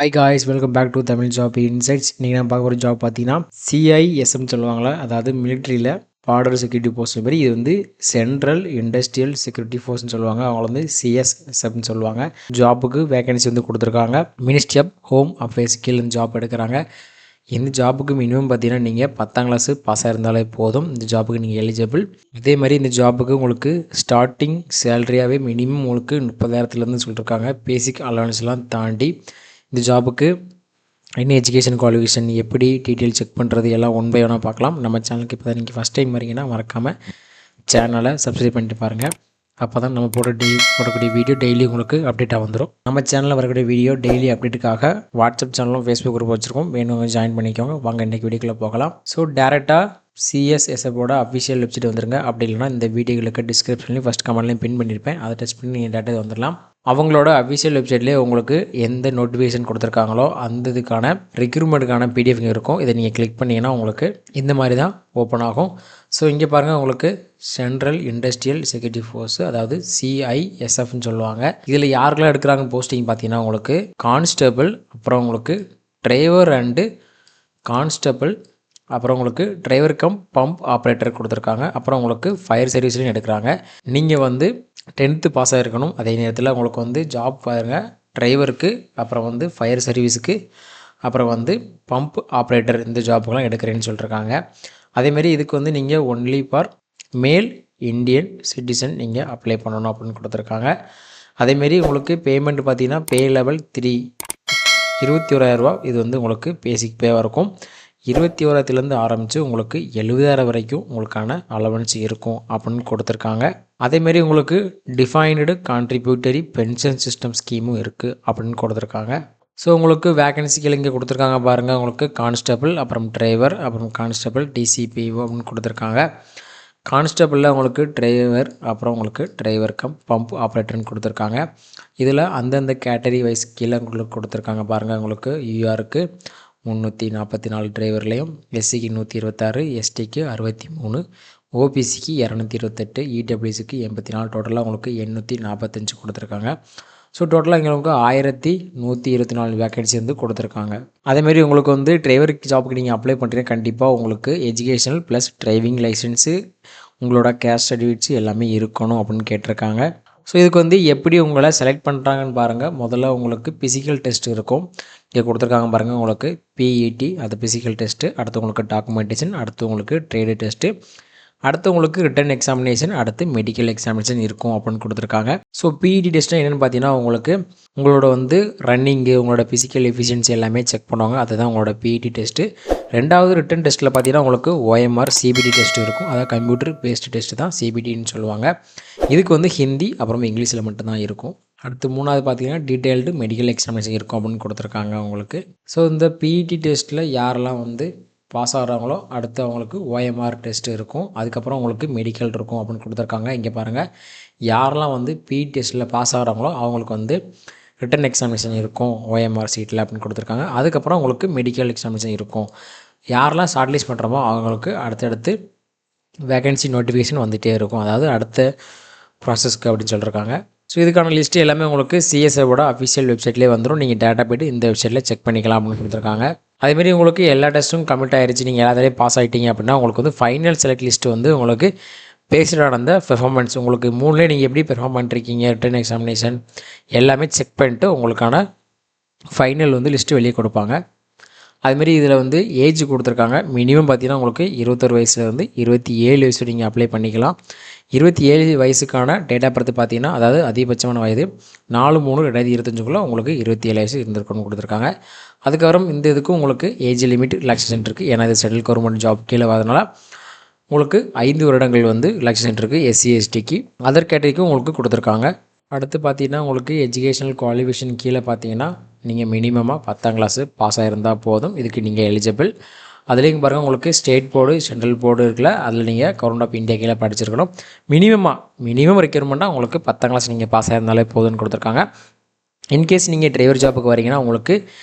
High guys, welcome back to Tamil job insights. இன்றைக்கி நான் பார்க்க போகிற ஜாப் பார்த்தீங்கன்னா சிஐஎஸ்எம் சொல்லுவாங்களா, அதாவது மிலிட்ரியில் பார்டர் செக்யூரிட்டி போஸ்ட் மாதிரி. இது வந்து சென்ட்ரல் இண்டஸ்ட்ரியல் செக்யூரிட்டி ஃபோர்ஸ்னு சொல்லுவாங்க. அவங்க வந்து சிஎஸ்எஸ்எஃப்னு சொல்லுவாங்க. ஜாப்புக்கு வேகன்சி வந்து கொடுத்துருக்காங்க. மினிஸ்ட்ரி ஆஃப் ஹோம் அஃபேர்ஸ் கீழே ஜாப் எடுக்கிறாங்க. இந்த ஜாப்புக்கு மினிமம் பார்த்தீங்கன்னா நீங்கள் 10ஆம் கிளாஸு பாஸ் ஆகிருந்தாலே போதும். இந்த ஜாப்புக்கு நீங்கள் எலிஜிபிள். அதே மாதிரி இந்த ஜாப்புக்கு உங்களுக்கு ஸ்டார்டிங் சேலரியாகவே மினிமம் உங்களுக்கு 30,000 சொல்லியிருக்காங்க. பேசிக் அலவன்ஸ்லாம் தாண்டி இந்த ஜாபுக்கு என்ன எஜுகேஷன் குவாலிஃபிகேஷன் எப்படி டீட்டெயில் செக் பண்ணுறது எல்லாம் ஒன் பை ஒன்னாக பார்க்கலாம். நம்ம சேனலுக்கு இப்போ தான் நீங்கள் ஃபஸ்ட் டைம் வரீங்கன்னா மறக்காமல் சேனலை சப்ஸ்கிரைப் பண்ணிட்டு பாருங்கள். அப்போ தான் நம்ம போடக்கூடிய வீடியோ டெய்லி உங்களுக்கு அப்டேட்டாக வந்துடும். நம்ம சேனலில் வரக்கூடிய வீடியோ டெய்லி அப்டேட்டுக்காக வாட்ஸ்அப் சேனலும் ஃபேஸ்புக் குரூப் வச்சுருக்கோம். வேணும் ஜாயின் பண்ணிக்கோங்க. வாங்க இன்றைக்கி வீடியோக்குள்ளே போகலாம். ஸோ டேரெக்டாக சிஎஸ்எஸ்எஃபோட அஃபிஷியல் வெப்சைட் வந்துருங்க. அப்படி இல்லைனா இந்த வீடியோகளுக்கு டிஸ்கிரிப்ஷன்லேயும் ஃபஸ்ட் கமெண்ட்லேயும் பின் பண்ணியிருப்பேன். அதை டச் பண்ணி நீங்கள் டேட்டா வந்துடலாம். அவங்களோட அஃபிஷியல் வெப்சைட்லேயே உங்களுக்கு எந்த நோட்டிஃபிகேஷன் கொடுத்துருக்காங்களோ அந்த இதுக்கான ரெக்ரூட்மெண்ட்டுக்கான பிடிஎஃப் இருக்கும். இதை நீங்கள் கிளிக் பண்ணிங்கன்னா உங்களுக்கு இந்த மாதிரி தான் ஓப்பன் ஆகும். ஸோ இங்கே பாருங்கள், உங்களுக்கு சென்ட்ரல் இண்டஸ்ட்ரியல் செக்யூரிட்டி ஃபோர்ஸ், அதாவது சிஐஎஸ்எஃப்னு சொல்லுவாங்க. இதில் யாருக்கெல்லாம் எடுக்கிறாங்க போஸ்டிங் பார்த்தீங்கன்னா உங்களுக்கு கான்ஸ்டபிள், அப்புறம் உங்களுக்கு டிரைவர் அண்டு கான்ஸ்டபிள், அப்புறம் உங்களுக்கு டிரைவர் கம் பம்ப் ஆப்ரேட்டர் கொடுத்துருக்காங்க. அப்புறம் உங்களுக்கு ஃபயர் சர்வீஸ்லையும் எடுக்கிறாங்க. நீங்கள் வந்து 10th பாஸ் ஆகிருக்கணும். அதே நேரத்தில் உங்களுக்கு வந்து ஜாப் பாருங்கள், டிரைவருக்கு, அப்புறம் வந்து ஃபயர் சர்வீஸுக்கு, அப்புறம் வந்து பம்ப் ஆப்ரேட்டர், இந்த ஜாப்புக்கெலாம் எடுக்கிறேன்னு சொல்லியிருக்காங்க. அதேமாரி இதுக்கு வந்து நீங்கள் ஒன்லி ஃபார் மேல் இந்தியன் சிட்டிசன் நீங்கள் அப்ளை பண்ணணும் அப்படின்னு கொடுத்துருக்காங்க. அதேமாரி உங்களுக்கு பேமெண்ட் பார்த்தீங்கன்னா பே லெவல் 3 21,000 ரூபா. இது வந்து உங்களுக்கு பேசிக் பேவாக இருக்கும். 21,000 ஆரம்பித்து உங்களுக்கு 70,000 வரைக்கும் உங்களுக்கான அலவன்ஸ் இருக்கும் அப்படின்னு கொடுத்துருக்காங்க. அதேமாரி உங்களுக்கு டிஃபைன்டு கான்ட்ரிபியூட்டரி பென்ஷன் சிஸ்டம் ஸ்கீமும் இருக்குது அப்படின்னு கொடுத்துருக்காங்க. ஸோ உங்களுக்கு வேகன்சிகள் இங்கே கொடுத்துருக்காங்க பாருங்கள். உங்களுக்கு கான்ஸ்டபிள், அப்புறம் டிரைவர், அப்புறம் கான்ஸ்டபிள் டிசிபிஓ அப்படின்னு கொடுத்துருக்காங்க. கான்ஸ்டபிளில் உங்களுக்கு டிரைவர், அப்புறம் உங்களுக்கு டிரைவர் கம் பம்ப் ஆப்ரேட்டர்னு கொடுத்துருக்காங்க. இதில் அந்தந்த கேட்டகரி வைஸ் கீழே உங்களுக்கு கொடுத்துருக்காங்க பாருங்கள். உங்களுக்கு யூஆருக்கு 344 டிரைவர்லேயும், எஸ்சிக்கு 126, எஸ்டிக்கு 63, ஓபிசிக்கு 228, இடபிள்யூசிக்கு 84, டோட்டலாக உங்களுக்கு 845 கொடுத்துருக்காங்க. ஸோ டோட்டலாக இங்கே உங்களுக்கு 1124 வேக்கன்சி வந்து கொடுத்துருக்காங்க. அதேமாரி உங்களுக்கு வந்து டிரைவர் ஜாப்புக்கு நீங்கள் அப்ளை பண்ணுறீங்க, கண்டிப்பாக உங்களுக்கு எஜுகேஷனல் ப்ளஸ் டிரைவிங் லைசன்ஸு, உங்களோட கேஸ்ட் சர்டிஃபிகேட்ஸ் எல்லாமே இருக்கணும் அப்படின்னு கேட்டிருக்காங்க. ஸோ இதுக்கு வந்து எப்படி உங்களை செலக்ட் பண்ணுறாங்கன்னு பாருங்கள். முதல்ல உங்களுக்கு ஃபிசிக்கல் டெஸ்ட் இருக்கும். இங்கே கொடுத்துருக்காங்க பாருங்கள். உங்களுக்கு பிஇடி, அது ஃபிசிக்கல் டெஸ்ட்டு. அடுத்து உங்களுக்கு டாக்குமெண்டேஷன், அடுத்து உங்களுக்கு ட்ரேடு டெஸ்ட்டு, அடுத்து உங்களுக்கு ரிட்டன் எக்ஸாமினேஷன், அடுத்து மெடிக்கல் எக்ஸாமினேஷன் இருக்கும் அப்படின்னு கொடுத்துருக்காங்க. ஸோ பிஇடி டெஸ்ட்னா என்னென்னு பார்த்தீங்கன்னா உங்களுக்கு உங்களோட வந்து ரன்னிங்கு, உங்களோட ஃபிசிக்கல் எஃபிஷியன்சி எல்லாமே செக் பண்ணுவாங்க. அதுதான் உங்களோட பிஇடி டெஸ்ட்டு. ரெண்டாவது ரிட்டன் டெஸ்ட்டில் பார்த்தீங்கன்னா உங்களுக்கு OMR சிபிடி டெஸ்ட் இருக்கும். அதாவது கம்ப்யூட்டர் பேஸ்டு டெஸ்ட்டு தான் சிபிடின்னு சொல்லுவாங்க. இதுக்கு வந்து ஹிந்தி அப்புறம் இங்கிலீஷில் மட்டும்தான் இருக்கும். அடுத்து மூணாவது பார்த்தீங்கன்னா டீட்டெயில்டு மெடிக்கல் எக்ஸாமினேஷன் இருக்கும் அப்படின்னு கொடுத்துருக்காங்க உங்களுக்கு. ஸோ இந்த பிஇடி டெஸ்ட்டில் யாரெல்லாம் வந்து பாஸ் ஆகிறாங்களோ அடுத்து அவங்களுக்கு OMR டெஸ்ட் இருக்கும். அதுக்கப்புறம் உங்களுக்கு மெடிக்கல் இருக்கும் அப்படின்னு கொடுத்துருக்காங்க. இங்கே பாருங்கள், யாரெல்லாம் வந்து பிஇடி டெஸ்ட்டில் பாஸ் ஆகிறாங்களோ அவங்களுக்கு வந்து ரிட்டன் எக்ஸாமினேஷன் இருக்கும் OMR சீட்டில் அப்படின்னு கொடுத்துருக்காங்க. அதுக்கப்புறம் உங்களுக்கு மெடிக்கல் எக்ஸாமினேஷன் இருக்கும். யாரெல்லாம் ஷார்ட்லிஸ்ட் பண்ணுறோமோ அவங்களுக்கு அடுத்தடுத்து வேகன்சி நோட்டிஃபிகேஷன் வந்துகிட்டே இருக்கும், அதாவது அடுத்த ப்ராசஸ்க்கு அப்படின்னு சொல்லியிருக்காங்க. ஸோ இதுக்கான லிஸ்ட்டு எல்லாமே உங்களுக்கு சிஎஸ்எஃபோட அஃபிஷியல் வெப்சைட்லேயே வந்துடும். நீங்கள் டேட்டா போய்ட்டு இந்த வெப்சைட்டில் செக் பண்ணிக்கலாம் அப்படின்னு கொடுத்துருக்காங்க. அதேமாரி உங்களுக்கு எல்லா டெஸ்ட்டும் கம்ப்ளீட் ஆகிடுச்சு, நீங்கள் எல்லாத்துலேயும் பாஸ் ஆகிட்டீங்க அப்படின்னா உங்களுக்கு வந்து ஃபைனல் செலக்ட் லிஸ்ட்டு வந்து உங்களுக்கு பேஸ்டான அந்த பெர்ஃபார்மன்ஸ், உங்களுக்கு 3லேயே நீங்கள் எப்படி பெர்ஃபார்ம் பண்ணிருக்கீங்க, ரிட்டன் எக்ஸாமினேஷன் எல்லாமே செக் பண்ணிட்டு உங்களுக்கான ஃபைனல் வந்து லிஸ்ட்டு வெளியே கொடுப்பாங்க. அதுமாரி இதில் வந்து ஏஜ் கொடுத்துருக்காங்க. மினிமம் பார்த்தீங்கன்னா உங்களுக்கு 21 வயசுலேருந்து 27 வயசு நீங்கள் அப்ளை பண்ணிக்கலாம். 27 வயசுக்கான டேட் ஆஃப் பர்த் பார்த்தீங்கன்னா, அதாவது அதிகபட்சமான வயது 4/3/2025 உங்களுக்கு 27 வயசு இருந்திருக்கணும்னு கொடுத்துருக்காங்க. அதுக்கப்புறம் இந்த இதுக்கும் உங்களுக்கு ஏஜ் லிமிட் ரிலாக்ஸேஷன் இருக்குது. ஏன்னா இது சென்ட்ரல் கவர்மெண்ட் ஜாப் கீழே வரதுனால உங்களுக்கு 5 வருடங்கள் வந்து ரிலாக்ஸேஷன் இருக்குது. எஸ்சி எஸ்டிக்கு, அதர் கேட்டகரிக்கும் உங்களுக்கு கொடுத்துருக்காங்க. அடுத்து பார்த்தீங்கன்னா உங்களுக்கு எஜுகேஷனல் குவாலிஃபிகேஷன் கீழே பார்த்தீங்கன்னா நீங்கள் மினிமமாக 10ஆம் கிளாஸு பாஸ் ஆகிருந்தால் போதும். இதுக்கு நீங்கள் எலிஜிபிள். அதுலேயும் பாருங்கள், உங்களுக்கு ஸ்டேட் போர்டு சென்ட்ரல் போர்டு இருக்குல்ல, அதில் நீங்கள் கவர்மெண்ட் ஆஃப் இந்தியா கீழே படிச்சிருக்கணும். மினிமம் ரெக்யர்மெண்ட்டாக உங்களுக்கு 10ஆம் கிளாஸ் நீங்கள் பாஸ் ஆகிருந்தாலே போதும்னு கொடுத்துருக்காங்க. இன்கேஸ் நீங்கள் டிரைவர் ஜாப்புக்கு வரீங்கன்னா உங்களுக்கு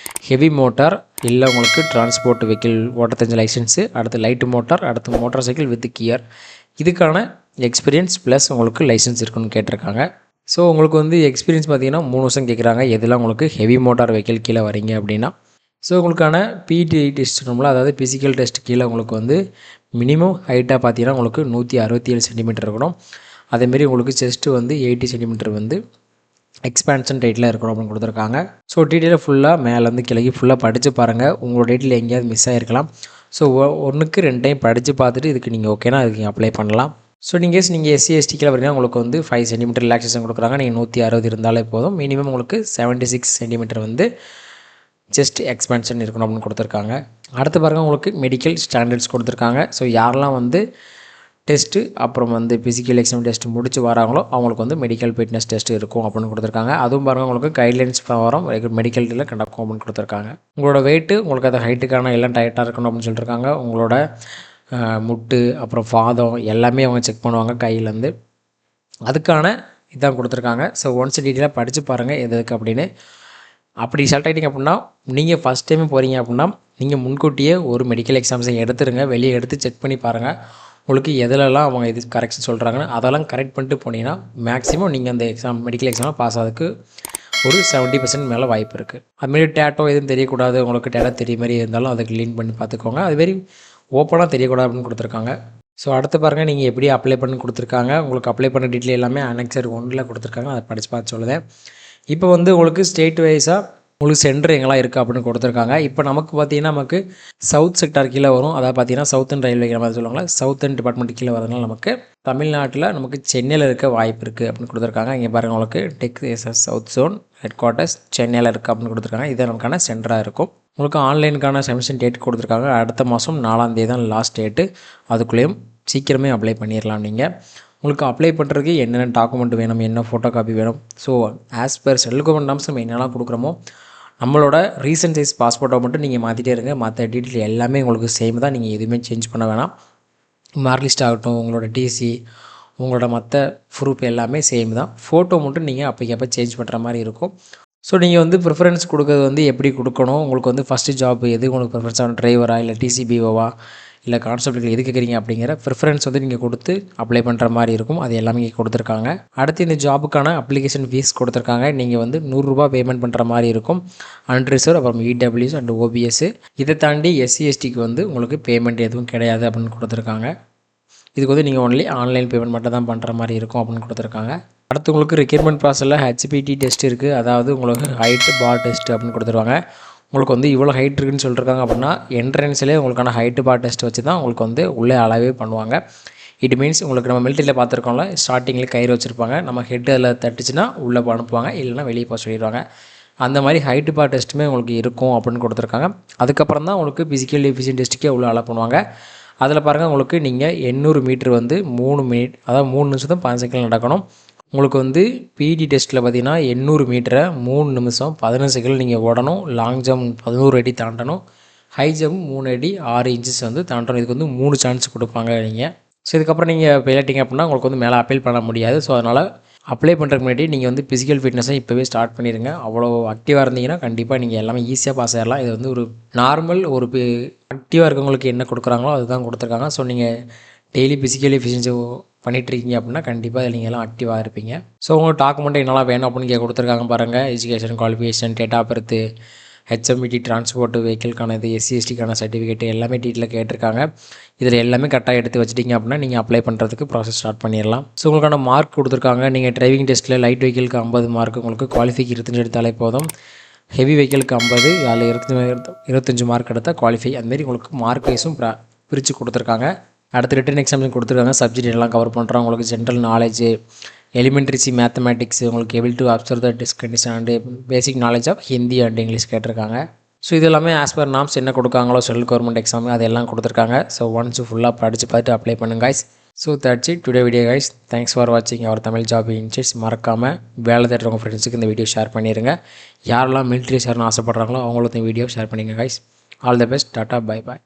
ஹெவி மோட்டார் இல்லை உங்களுக்கு டிரான்ஸ்போர்ட் வெஹிக்கிள் ஓட்டத்தஞ்சு லைசன்ஸு, அடுத்து லைட்டு மோட்டார், அடுத்து மோட்டார் சைக்கிள் வித் கியர், இதுக்கான எக்ஸ்பீரியன்ஸ் ப்ளஸ் உங்களுக்கு லைசன்ஸ் இருக்குன்னு கேட்டிருக்காங்க. ஸோ உங்களுக்கு வந்து எக்ஸ்பீரியன்ஸ் பார்த்தீங்கன்னா 3 வருஷம் கேட்குறாங்க. எதெல்லாம் உங்களுக்கு ஹெவி மோட்டார் வெஹிக்கிள் கீழே வரீங்க அப்படின்னா. ஸோ உங்களுக்கான பிடி டெஸ்ட் நம்மள அதாவது ஃபிசிக்கல் டெஸ்ட் கீழே உங்களுக்கு வந்து மினிமம் ஹைட்டாக பார்த்தீங்கன்னா உங்களுக்கு 167 சென்டிமீட்டர் இருக்கணும். அதேமாரி உங்களுக்கு செஸ்ட்டு வந்து 80 சென்டிமீட்டர் வந்து எக்ஸ்பேன்ஷன் டேட்டில் இருக்கணும் அப்படின்னு கொடுத்துருக்காங்க. ஸோ டீட்டெயிலாக ஃபுல்லாக மேலேருந்து கிழக்கி ஃபுல்லாக படித்து பாருங்கள். உங்களோட டேட்டில் எங்கேயாவது மிஸ் ஆகிருக்கலாம். ஸோ 1க்கு 2 டைம் படித்து பார்த்துட்டு இதுக்கு நீங்கள் ஓகேனா அதுக்கு அப்ளை பண்ணலாம். ஸோ நீங்கள் எஸ்சி எஸ்டிக்கில் வரீங்கன்னா உங்களுக்கு வந்து 5 சென்டிமீட்டர் ரிலாக்ஸேஷன் கொடுக்குறாங்க. நீங்கள் 160 இருந்தாலே போதும். மினிமம் உங்களுக்கு 76 சென்டிமீட்டர் வந்து செஸ்ட் எக்ஸ்பேன்ஷன் இருக்கணும் அப்படின்னு கொடுத்துருக்காங்க. அடுத்து பாருங்கள் உங்களுக்கு மெடிக்கல் ஸ்டாண்டர்ட்ஸ் கொடுத்துருக்காங்க. ஸோ யாரெல்லாம் வந்து டெஸ்ட்டு அப்புறம் வந்து ஃபிசிக்கல் எக்ஸாம் டெஸ்ட் முடிச்சு வராங்களோ அவங்களுக்கு வந்து மெடிக்கல் ஃபிட்னஸ் டெஸ்ட் இருக்கும் அப்படின்னு கொடுத்துருக்காங்க. அதுவும் பாருங்கள் உங்களுக்கு கைட்லைன்ஸ் வரும் மெடிக்கலில் கண்டக்டும் அப்படின்னு கொடுத்துருக்காங்க. உங்களோட வெயிட்டு உங்களுக்கு அது ஹைட்டுக்கான எல்லாம் டைட்டாக இருக்கணும் அப்படின்னு சொல்லியிருக்காங்க. உங்களோட முட்டு அப்புறம் பாதம் எல்லாமே அவங்க செக் பண்ணுவாங்க கையிலேருந்து. அதுக்கான இதான் கொடுத்துருக்காங்க. ஸோ ஒன்ஸ் டீட்டெயிலாக படித்து பாருங்கள் எதுக்கு அப்படின்னு. அப்படி செலக்ட் ஆகிட்டிங்க அப்படின்னா நீங்கள் ஃபஸ்ட் டைம் போகிறீங்க அப்படின்னா நீங்கள் முன்கூட்டியே ஒரு மெடிக்கல் எக்ஸாம்ஸை எடுத்துருங்க. வெளியே எடுத்து செக் பண்ணி பாருங்கள். உங்களுக்கு எதுலலாம் அவங்க இது கரெக்ஷன் சொல்கிறாங்கன்னு அதெல்லாம் கரெக்ட் பண்ணிட்டு போனீங்கன்னா மேக்ஸிமம் நீங்கள் அந்த மெடிக்கல் எக்ஸாமில் பாஸ் ஆகிறதுக்கு ஒரு 70% மேலே வாய்ப்பு இருக்குது. அதுமாரி டேட்டோ எதுவும் தெரியக்கூடாது. உங்களுக்கு டேட்டா தெரிய மாதிரி இருந்தாலும் அதை க்ளீன் பண்ணி பார்த்துக்கோங்க. அதுமாரி ஓப்பனாக தெரியக்கூடாது அப்படின்னு கொடுத்துருக்காங்க. ஸோ அடுத்து பாருங்கள் நீங்கள் எப்படி அப்ளை பண்ணி கொடுத்துருக்காங்க. உங்களுக்கு அப்ளை பண்ண டீட்டெயில் எல்லாமே அனெக்சர் 1ல் கொடுத்துருக்காங்க. அதை படித்து பார்த்து சொல்லுதேன். இப்போ வந்து உங்களுக்கு ஸ்டேட் வைஸாக உங்களுக்கு சென்டர் எங்கெல்லாம் இருக்குது அப்படின்னு கொடுத்துருக்காங்க. இப்போ நமக்கு பார்த்தீங்கன்னா நமக்கு சவுத் செக்டார் கீழே வரும். அதாவது பார்த்தீங்கன்னா சவுத்தன் ரயில்வே மாதிரி சொல்லுவாங்களா, சவுத்தன் டிபார்ட்மெண்ட் கீழே வரதுனால நமக்கு தமிழ்நாட்டில் நமக்கு சென்னையில் இருக்க வாய்ப்பு இருக்குது அப்படின்னு கொடுத்துருக்காங்க. இங்கே பாருங்கள் உங்களுக்கு டெக்ஸஸ் சவுத் ஜோன் ஹெட் குவார்ட்டர்ஸ் சென்னையில் இருக்குது அப்படின்னு கொடுத்துருக்காங்க. இது நமக்கான சென்டராக இருக்கும். உங்களுக்கு ஆன்லைனுக்கான சப்மிஷன் டேட் கொடுத்துருக்காங்க. அடுத்த மாதம் 4ஆம் தேதி தான் லாஸ்ட் டேட்டு. அதுக்குள்ளேயும் சீக்கிரமே அப்ளை பண்ணிடலாம். நீங்கள் உங்களுக்கு அப்ளை பண்ணுறதுக்கு என்னென்ன டாக்குமெண்ட் வேணும், என்ன ஃபோட்டோ காப்பி வேணும். So as per central government norms நம்ம என்னெல்லாம் கொடுக்குறோமோ நம்மளோட ரீசன்ட் சைஸ் பாஸ்போர்ட்டை மட்டும் நீங்கள் மாற்றிட்டே இருங்க. மற்ற டீட்டெயில் எல்லாமே உங்களுக்கு சேம் தான். நீங்கள் எதுவுமே சேஞ்ச் பண்ண வேணாம். மார்க் லிஸ்ட் ஆகட்டும், உங்களோட டிசி, உங்களோட மற்ற ப்ரூஃப் எல்லாமே சேம் தான். ஃபோட்டோ மட்டும் நீங்கள் அப்போக்கப்போ சேஞ்ச் பண்ணுற மாதிரி இருக்கும். ஸோ நீங்கள் வந்து ப்ரிஃபரன்ஸ் கொடுக்குறது வந்து எப்படி கொடுக்கணும், உங்களுக்கு வந்து ஃபஸ்ட்டு ஜாப் எது உங்களுக்கு ப்ரிஃபரன்ஸ் ஆகணும், டிரைவரா இல்லை டிசிபிஓவா இல்லை கான்ஸ்டபிள் எது கேட்குறீங்க அப்படிங்கிற ப்ரிஃபரன்ஸ் வந்து நீங்கள் கொடுத்து அப்ளை பண்ணுற மாதிரி இருக்கும். அது எல்லாமே இங்கே கொடுத்துருக்காங்க. அடுத்து இந்த ஜாபுக்கான அப்ளிகேஷன் ஃபீஸ் கொடுத்துருக்காங்க. நீங்கள் வந்து 100 ரூபா பேமெண்ட் பண்ணுற மாதிரி இருக்கும். அன்ரிசர்வ் அப்புறம் இடபிள்யூஎஸ் அண்ட் ஓபிஎஸ். இதை தாண்டி எஸ்சி எஸ்டிக்கு வந்து உங்களுக்கு பேமெண்ட் எதுவும் கிடையாது அப்படின்னு கொடுத்துருக்காங்க. இதுக்கு வந்து நீங்கள் ஒன்லி ஆன்லைன் பேமெண்ட் மட்டும் தான் பண்ணுற மாதிரி இருக்கும் அப்படின்னு கொடுத்துருக்காங்க. அடுத்து உங்களுக்கு ரெக்யர்மெண்ட் ப்ராசஸில் ஹெச்பிடி டெஸ்ட் இருக்குது. அதாவது உங்களுக்கு ஹைட் பார் டெஸ்ட் அப்படின்னு கொடுத்துருவாங்க. உங்களுக்கு வந்து இவ்வளோ ஹைட் இருக்குதுன்னு சொல்லியிருக்காங்க அப்படின்னா என்ட்ரன்ஸ்லேயே உங்களுக்கான ஹைட்டு பார் டெஸ்ட் வச்சு தான் உங்களுக்கு வந்து உள்ளே அளவே பண்ணுவாங்க. இட் மீன்ஸ் உங்களுக்கு நம்ம மிலிட்டரியில் பார்த்துருக்கோம்ல, ஸ்டார்டிங்கில் கயிறு வச்சுருப்பாங்க. நம்ம ஹெட் அதில் தட்டுச்சுன்னா உள்ளே அனுப்புவாங்க, இல்லைனா வெளியே போக சொல்லிடுவாங்க. அந்த மாதிரி ஹைட்டு பார் டெஸ்ட்டுமே உங்களுக்கு இருக்கும் அப்படின்னு கொடுத்துருக்காங்க. அதுக்கப்புறம் தான் உங்களுக்கு ஃபிசிக்கல் எஃபிஷியன்ட் டெஸ்ட்டுக்கே உள்ளே அலோ பண்ணுவாங்க. அதில் பாருங்கள் உங்களுக்கு நீங்கள் 800 மீட்டர் வந்து 3 மினிட், அதாவது 3 நிமிஷம் 15 செகண்ட் நடக்கணும். உங்களுக்கு வந்து பிடி டெஸ்ட்டில் பார்த்தீங்கன்னா 800 மீட்டரை 3 நிமிஷம் 15 செகண்ட் நீங்கள் ஓடணும். லாங் ஜம்ப் 11 அடி தாண்டணும். ஹை ஜம்ப் 3 அடி 6 இன்ச்சஸ் வந்து தாண்டணும். இதுக்கு வந்து 3 சான்ஸ் கொடுப்பாங்க நீங்கள். ஸோ இதுக்கப்புறம் நீங்கள் போயிட்டிங்க அப்படின்னா உங்களுக்கு வந்து மேலே அப்பீல் பண்ண முடியாது. ஸோ அதனால் அப்ளை பண்ணுறதுக்கு முன்னாடி நீங்கள் வந்து ஃபிசிக்கல் ஃபிட்னஸை இப்போவே ஸ்டார்ட் பண்ணிடுங்க. அவ்வளோ ஆக்டிவாக இருந்தீங்கன்னா கண்டிப்பாக நீங்கள் எல்லாமே ஈஸியாக பாஸ் ஆகிடலாம். இது வந்து ஒரு நார்மல் ஒரு ஆக்டிவாக இருக்கவங்களுக்கு என்ன கொடுக்குறாங்களோ அதுதான் கொடுத்துருக்காங்க. ஸோ நீங்கள் டெய்லி ஃபிசிக்கல் எஃபிஷியன்சி பண்ணிகிட்ருக்கீங்க அப்படின்னா கண்டிப்பாக நீங்கள் எல்லாம் ஆக்டிவாக இருப்பீங்க. ஸோ உங்களுக்கு டாக்குமெண்ட் என்னெல்லாம் வேணும் அப்படின்னு கொடுத்துருக்காங்க பாருங்கள். Education qualification, date of birth, HMED transport வெஹிக்கிள்கான இது, எஸ்சி எஸ்டிக்கான சர்டிஃபிகேட்டு எல்லாமே டீட்டெயிலாக கேட்டிருக்காங்க. இதில் எல்லாமே கரெக்டாக எடுத்து வச்சிட்டிங்க அப்படின்னா நீங்கள் அப்ளை பண்ணுறதுக்கு ப்ராசஸ் ஸ்டார்ட் பண்ணிடலாம். ஸோ உங்களுக்கான மார்க் கொடுத்துருக்காங்க. நீங்கள் டிரைவிங் டெஸ்ட்டில் லைட் வெஹிக்கிளுக்கு 50 மார்க், உங்களுக்கு குவாலிஃபைக்கு 25 எடுத்தாலே போதும். ஹெவி வெஹிக்கிளுக்கு 50, அதில் 25 மார்க் எடுத்தால் குவாலிஃபை. அதுமாரி உங்களுக்கு மார்க் வைஸும் பிரித்து கொடுத்துருக்காங்க. அடுத்து ரிட்டன் எக்ஸாம்ஸ் கொடுத்துருக்காங்க. சப்ஜெக்ட் எல்லாம் கவர் பண்ணுறோம். உங்களுக்கு ஜென்ரல் நாலேஜ், எலிமெண்ட்ரிசி மேத்தமேட்டிக்ஸ், உங்களுக்கு able to observe the disk condition and basic knowledge of Hindi and English கேட்டிருக்காங்க. ஸோ இது எல்லாமே ஆஸ் பர் நாம்ஸ் என்ன கொடுக்காங்களோ சென்ட்ரல் கவர்மெண்ட் எக்ஸாம் அதெல்லாம் கொடுத்துருக்காங்க. ஸோ ஒன்ஸ் ஃபுல்லாக படித்து பார்த்துட்டு அப்ளை பண்ணுங்க guys. So that's it today video guys. Thanks for வாட்சிங் அவர் தமிழ் ஜாப் இன்சைட்ஸ். மறக்காமல் வேலை தேடுறவங்க ஃப்ரெண்ட்ஸுக்கு இந்த வீடியோ ஷேர் பண்ணிடுங்க. யாரெல்லாம் மிலிட்ரி ஷேர்னு ஆசைப்படுறாங்களோ அவங்களும் இந்த வீடியோ ஷேர் பண்ணிங்க guys. All the best. Tata, bye bye.